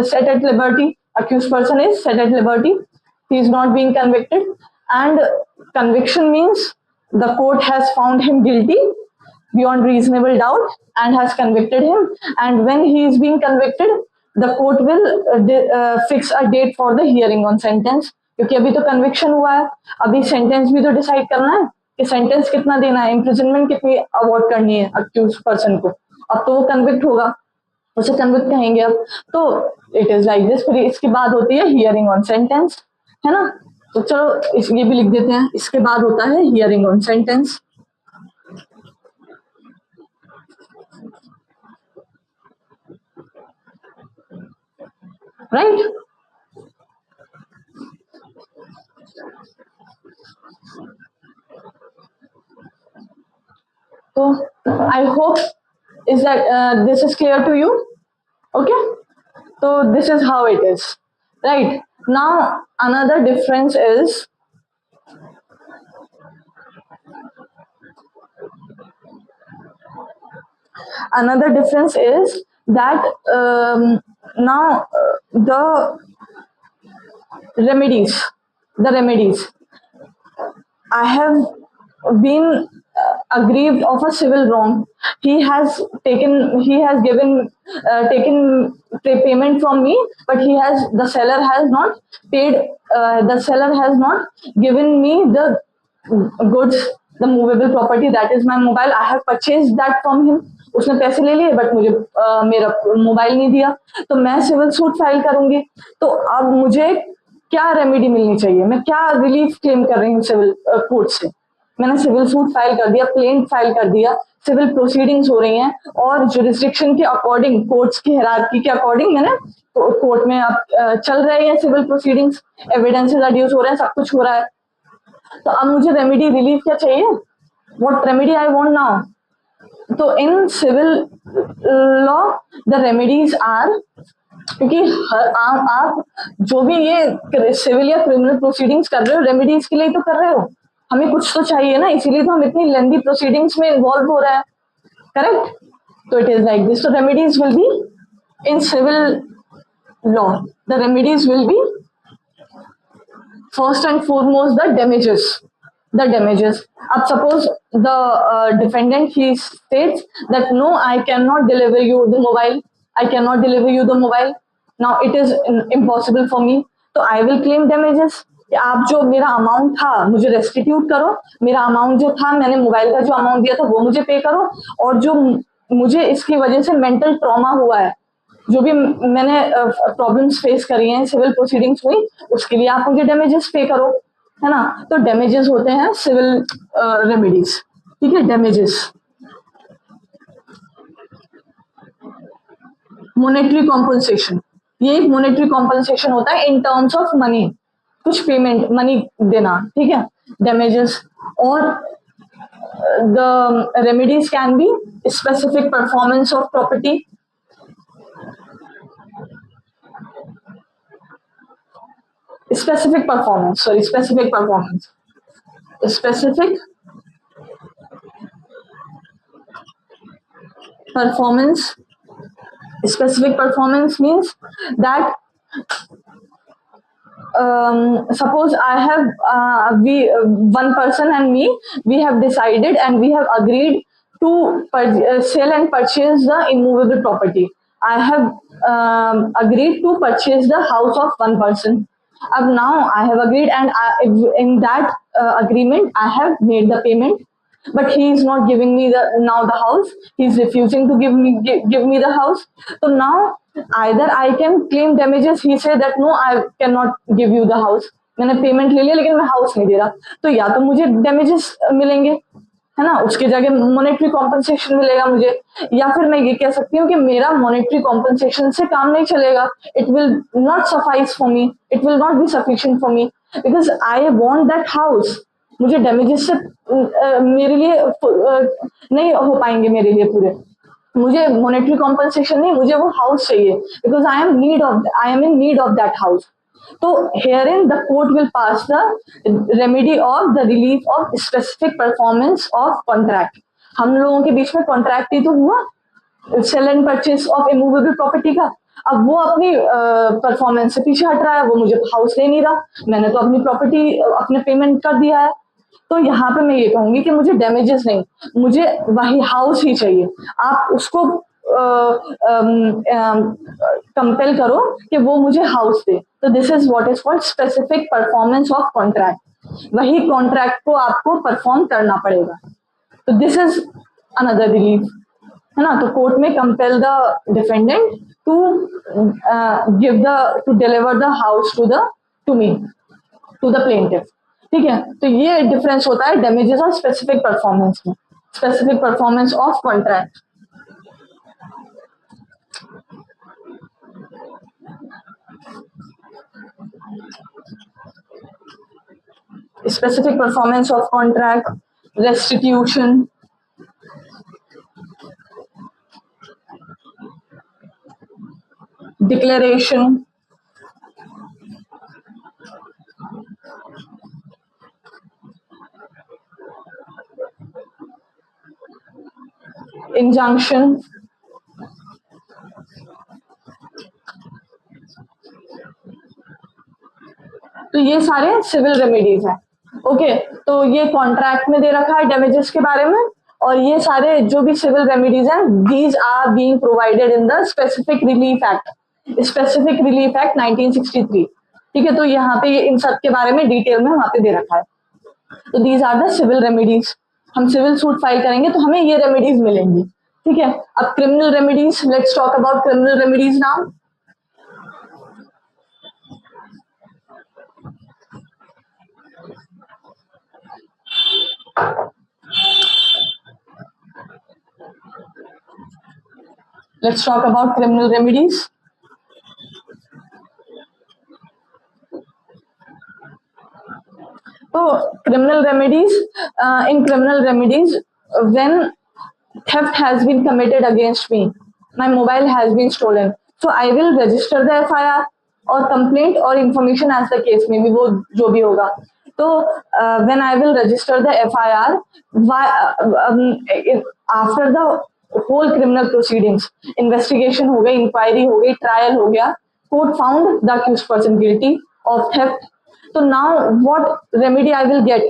set at liberty. Accused person is set at liberty, he is not being convicted. And conviction means the court has found him guilty beyond reasonable doubt and has convicted him. And when he is being convicted, the court will fix a date for the hearing on sentence. क्योंकि अभी तो conviction हुआ है, अभी sentence भी तो decide करना है कि सेंटेंस कितना देना है, इम्प्रिजनमेंट कितनी अवॉर्ड करनी है अक्यूज पर्सन को. अब तो वो कन्विक्ट होगा, उसे कन्विक्ट कहेंगे अब. तो इट इज लाइक दिस. फिर इसके बाद होती है हियरिंग ऑन सेंटेंस, है ना. तो चलो ये भी लिख देते हैं. इसके बाद होता है हियरिंग ऑन सेंटेंस. राइट. तो I hope is that this is clear to you. Okay, so this is how it is. Right, now another difference is that now the remedies. I have been aggrieved of a civil wrong. He has given taken payment from me, but the seller has not paid. The seller has not given me the goods, the movable property, that is my mobile. I have purchased that from him. उसने पैसे ले लिए but मुझे मेरा mobile नहीं दिया, तो मैं सिविल सूट फाइल करूंगी. तो अब मुझे क्या रेमेडी मिलनी चाहिए? मैं क्या रिलीफ क्लेम कर रही हूँ सिविल कोर्ट से? मैंने सिविल सूट फाइल कर दिया, प्लेन फाइल कर दिया, सिविल प्रोसीडिंग्स हो रही हैं, और जुरिस्डिक्शन के अकॉर्डिंग, कोर्ट्स की हायरार्की के अकॉर्डिंग मैंने कोर्ट में अब चल रहे हैं सिविल प्रोसीडिंग्स, एविडेंसेस अड्यूस हो रहे हैं, सब कुछ हो रहा है. तो अब मुझे रेमेडी, रिलीफ क्या चाहिए? What remedy I want now? तो in civil law the remedies are, क्योंकि आप जो भी ये सिविल या क्रिमिनल प्रोसीडिंग्स कर रहे हो, रेमेडीज के लिए तो कर रहे हो. हमें कुछ तो चाहिए ना, इसीलिए तो हम इतनी लेंदी प्रोसीडिंग्स में इन्वॉल्व हो रहा है. करेक्ट. तो इट इज लाइक दिस. तो remedies will be in civil law, the remedies will be first and foremost the damages. Up suppose the defendant, he states that no, I cannot deliver you the mobile. Now it is impossible for me, so I will claim damages. कि आप जो मेरा amount था मुझे रेस्टिट्यूट करो, मेरा amount जो था, मैंने मोबाइल का जो अमाउंट दिया था वो मुझे पे करो, और जो मुझे इसकी वजह से मेंटल ट्रॉमा हुआ है, जो भी मैंने प्रॉब्लम्स फेस करी हैं सिविल प्रोसीडिंग्स में, उसके लिए आप मुझे डैमेजेस पे करो, है ना. तो डैमेजेस होते हैं सिविल रेमेडीज. ठीक है, डैमेजेस. मोनेटरी कॉम्पनसेशन, ये एक मोनेटरी कॉम्पनसेशन होता है इन टर्म्स ऑफ मनी, कुछ पेमेंट, मनी देना. ठीक है, डैमेजेस. और the remedies can be specific performance of property, specific performance, sorry, specific performance. Specific performance. Specific performance means that suppose I have one person and me, we have decided and we have agreed to sell and purchase the immovable property. I have agreed to purchase the house of one person. Now I have agreed, and in that agreement I have made the payment, but he is not giving me the house. He is refusing to give me the house. So now either I can claim damages. He said that no, I cannot give you the house. मैंने payment ले लिया लेकिन मैं house नहीं दे रहा, तो या तो मुझे डैमेजेस मिलेंगे, है ना, उसके जगह मॉनेटरी कॉम्पनसेशन मिलेगा मुझे, या फिर मैं ये कह सकती हूँ कि मेरा मॉनेटरी कॉम्पनसेशन से काम नहीं चलेगा. It will not suffice for me, it will not be sufficient for me, because I want that house. मुझे डैमेजेस से मेरे लिए नहीं हो पाएंगे, मेरे लिए पूरे. मुझे मॉनेटरी कॉम्पनसेशन नहीं, मुझे वो हाउस चाहिए, because I am in need of that house. तो herein the court will pass the remedy of the relief of specific performance of contract. हम लोगों के बीच में कॉन्ट्रैक्ट ही तो हुआ, sale and purchase of immovable property का. अब वो अपनी परफॉर्मेंस से पीछे हट रहा है, वो मुझे हाउस दे नहीं रहा, मैंने तो अपनी प्रॉपर्टी अपने पेमेंट कर दिया है. तो यहाँ पे मैं ये कहूंगी कि मुझे डैमेजेस नहीं, मुझे वही हाउस ही चाहिए. आप उसको कंपेल करो कि वो मुझे हाउस दे. तो this is what is called specific performance of contract. वही कॉन्ट्रैक्ट को आपको परफॉर्म करना पड़ेगा. तो दिस इज अनदर रिलीफ, है ना. तो कोर्ट में compel the defendant to to deliver the house to me, to the plaintiff. ठीक है, तो ये डिफरेंस होता है डैमेजेस और स्पेसिफिक परफॉर्मेंस में. Specific performance of contract. Specific performance of contract, restitution, declaration, injunction, तो ये सारे सिविल रेमेडीज हैं. ओके, तो ये कॉन्ट्रैक्ट में दे रखा है डैमेजेस के बारे में, और ये सारे जो भी सिविल रेमेडीज हैं, these are being provided in the specific relief act, specific relief act 1963. ठीक है, तो यहाँ पे इन सब के बारे में डिटेल में वहां पे दे रखा है. तो these are the civil remedies. हम सिविल सूट फाइल करेंगे तो हमें ये रेमेडीज मिलेंगी. ठीक है, अब criminal remedies, let's talk about criminal remedies now. Let's talk about criminal remedies. So criminal remedies, in criminal remedies, when theft has been committed against me, my mobile has been stolen, so I will register the FIR or complaint or information as the case may be, वो जो भी होगा. तो when I will register the FIR, after the whole criminal proceedings, investigation हो गई, inquiry हो गई, trial हो गया, court found the accused person guilty of theft. So now what remedy I will get?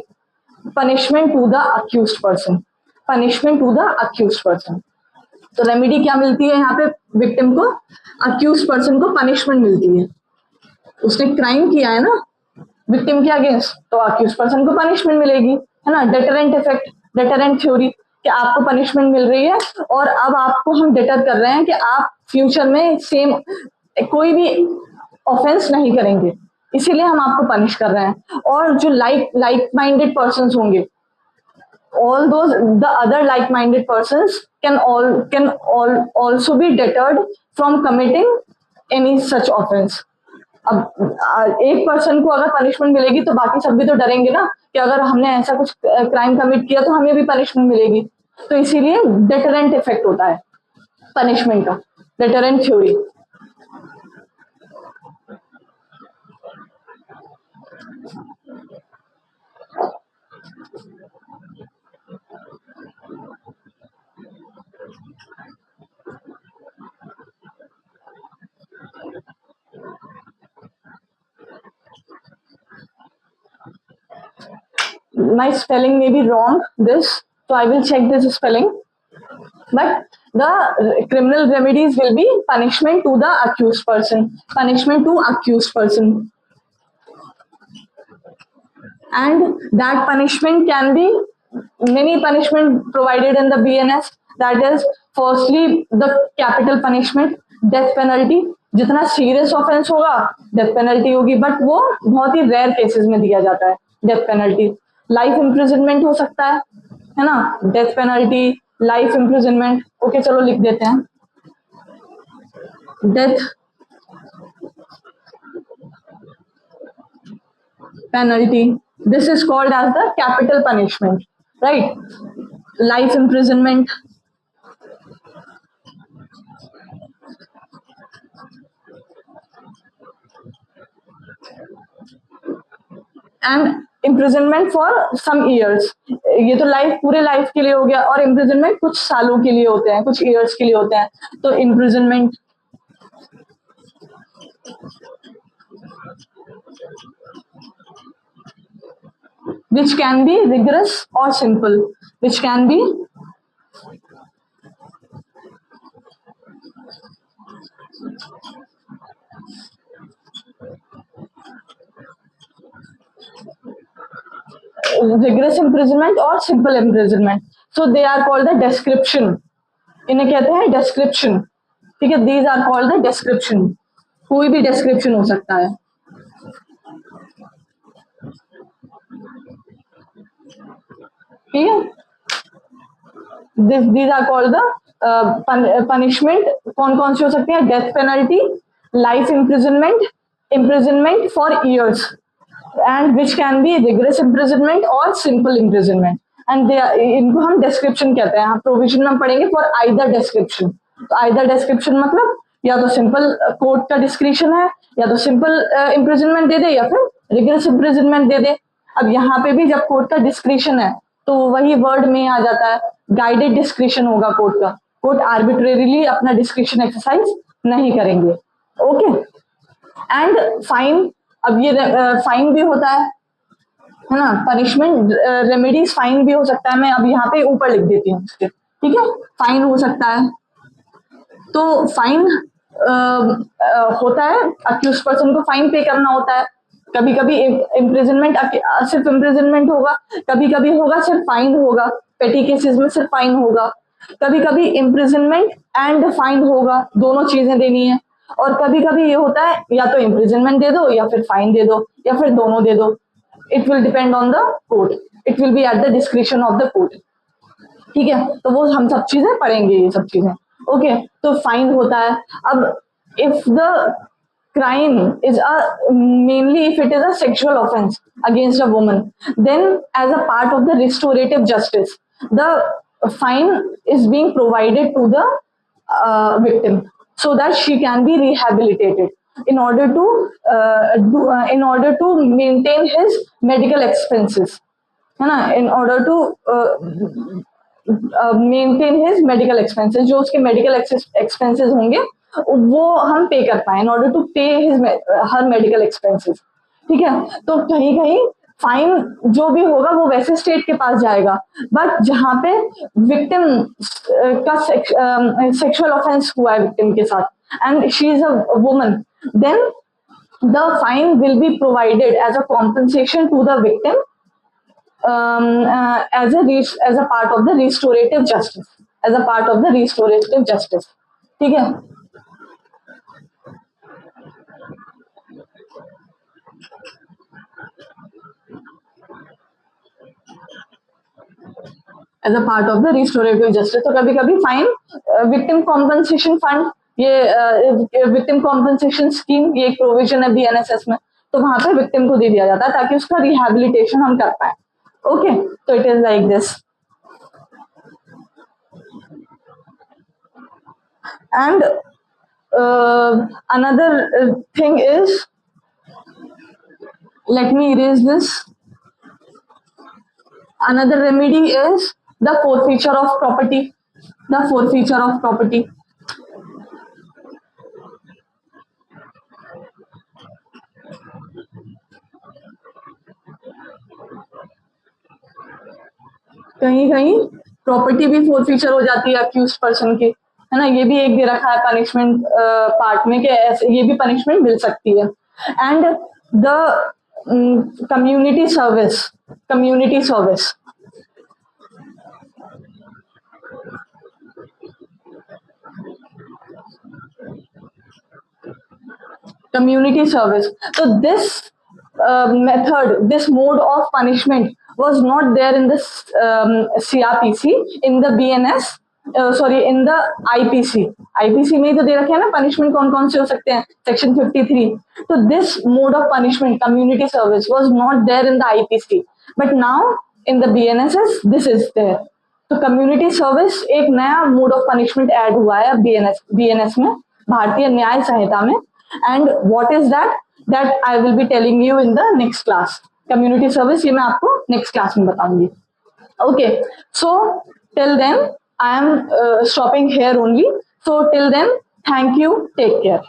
Punishment to the accused person. Punishment to the accused person. तो remedy क्या मिलती है यहाँ पे विक्टिम को? अक्यूज पर्सन को पनिशमेंट मिलती है. उसने क्राइम किया है ना विक्टिम के अगेंस्ट, तो अक्यूज पर्सन को पनिशमेंट मिलेगी, है ना. डेटरेंट इफेक्ट, डेटरेंट थ्योरी, कि आपको पनिशमेंट मिल रही है और अब आपको हम डिटर कर रहे हैं कि आप फ्यूचर में सेम कोई भी ऑफेंस नहीं करेंगे, इसीलिए हम आपको पनिश कर रहे हैं. और जो लाइक माइंडेड पर्सन्स होंगे, all those the other like-minded persons can also be deterred from committing any such offense. अब एक पर्सन को अगर पनिशमेंट मिलेगी तो बाकी सब भी तो डरेंगे ना कि अगर हमने ऐसा कुछ क्राइम कमिट किया तो हमें भी पनिशमेंट मिलेगी. तो इसीलिए डेटरेंट इफेक्ट होता है पनिशमेंट का, deterrent theory. My spelling may be wrong, this, so I will check this spelling. But the criminal remedies will be punishment to the accused person. Punishment to accused person. And that punishment can be many punishment provided in the BNS. That is, firstly, the capital punishment, death penalty. जितना serious offence होगा death penalty होगी, but वो बहुत ही rare cases में दिया जाता है death penalty. Life imprisonment हो सकता है ना. Death penalty, life imprisonment. Okay, चलो लिख देते हैं. Death penalty, this is called as the capital punishment, right? Life imprisonment, and imprisonment for some years. ये तो लाइफ, पूरे लाइफ के लिए हो गया, और imprisonment कुछ सालों के लिए होते हैं, कुछ years के लिए होते हैं. तो imprisonment, which can be rigorous or simple, which can be rigorous imprisonment or simple imprisonment. So they are called the description. इन्हें कहते हैं description. ठीक है, these are called the description. कोई भी description हो सकता है. ठीक है, these are called the punishment. कौन कौन सी हो सकती है? Death penalty, life imprisonment, imprisonment for years, and which can be rigorous imprisonment और सिंपल इम्प्रिजनमेंट. एंड इनको हम डिस्क्रिप्शन कहते हैं. हम प्रोविजन में पढ़ेंगे फॉर आइदर डिस्क्रिप्शन. तो आइदर डिस्क्रिप्शन मतलब या तो सिंपल कोर्ट का डिस्क्रिप्शन है, या तो सिंपल इम्प्रिजनमेंट दे दे, या फिर रिगरस इम्प्रिजनमेंट दे दे. अब यहाँ पे भी जब कोर्ट का डिस्क्रिप्शन है तो वही वर्ड में आ जाता है, गाइडेड डिस्क्रिप्शन होगा कोर्ट का. कोर्ट आर्बिट्रेरीली अपना डिस्क्रिप्शन एक्सरसाइज नहीं करेंगे. ओके. एंड फाइन, अब ये फाइन भी होता है ना. पनिशमेंट रेमेडीज फाइन भी हो सकता है. मैं अब यहाँ पे ऊपर लिख देती हूँ. ठीक है, फाइन हो सकता है. तो फाइन होता है, अक्यूज पर्सन को फाइन पे करना होता है. कभी कभी इम्प्रिजनमेंट, सिर्फ इम्प्रिजनमेंट होगा, कभी कभी होगा सिर्फ फाइन होगा. पेटी केसेस में सिर्फ फाइन होगा. कभी कभी इम्प्रिजनमेंट एंड फाइन होगा, दोनों चीजें देनी है. और कभी कभी ये होता है या तो इम्प्रिजनमेंट दे दो, या फिर फाइन दे दो, या फिर दोनों दे दो. It will depend on the court. It will B at the description of the court. ठीक है, तो वो हम सब चीजें पढ़ेंगे, ये सब चीजें. ओके, तो फाइन होता है. अब if the crime is mainly if it is a sexual offense against a woman, then as a part of the restorative justice, the fine is being provided to the victim so that she can be rehabilitated in order to maintain his medical expenses, है ना. in order to maintain his medical expenses, जो उसके medical expenses होंगे वो हम पे कर पाए, इन ऑर्डर टू पे हिज हर मेडिकल एक्सपेंसेस. ठीक है, तो कहीं कहीं फाइन जो भी होगा वो वैसे स्टेट के पास जाएगा, बट जहाँ पे विक्टिम का सेक्सुअल ऑफेंस हुआ है विक्टिम के साथ and she is a woman, then the fine will be provided as a compensation to the victim as a part of the restorative justice, as a part of the restorative justice. ठीक है, as a part of the restorative justice. तो कभी कभी fine victim compensation fund, ये victim compensation scheme, ये एक provision है BNSS में, तो वहां पे विक्टिम को दे दिया जाता है ताकि उसका रिहेबिलिटेशन हम कर पाए. Okay, so it is like this. And another thing is Let me erase this. Another remedy is the forfeiture of property. The forfeiture of property. कहीं कहीं प्रॉपर्टी भी फोरफीचर हो जाती है अक्यूज पर्सन की, है ना, ये भी एक दे रखा है पनिशमेंट पार्ट में कि ऐसे ये भी पनिशमेंट मिल सकती है. And the community service, community service, community service. So this method, this mode of punishment was not there in this CRPC, in the BNS, sorry in the IPC. IPC में ही तो दे रखे हैं ना पनिशमेंट कौन कौन से हो सकते हैं, सेक्शन 53. तो this mode of punishment community service was not there in the IPC, but now in the BNSS this is there. तो कम्युनिटी सर्विस एक नया मोड ऑफ पनिशमेंट ऐड हुआ है बीएनएस में, भारतीय न्याय संहिता में. And what is that I will be telling you in the next class. Community service ये मैं आपको नेक्स्ट क्लास में बताऊंगी. Okay, so till then I am stopping here only. So till then, thank you. Take care.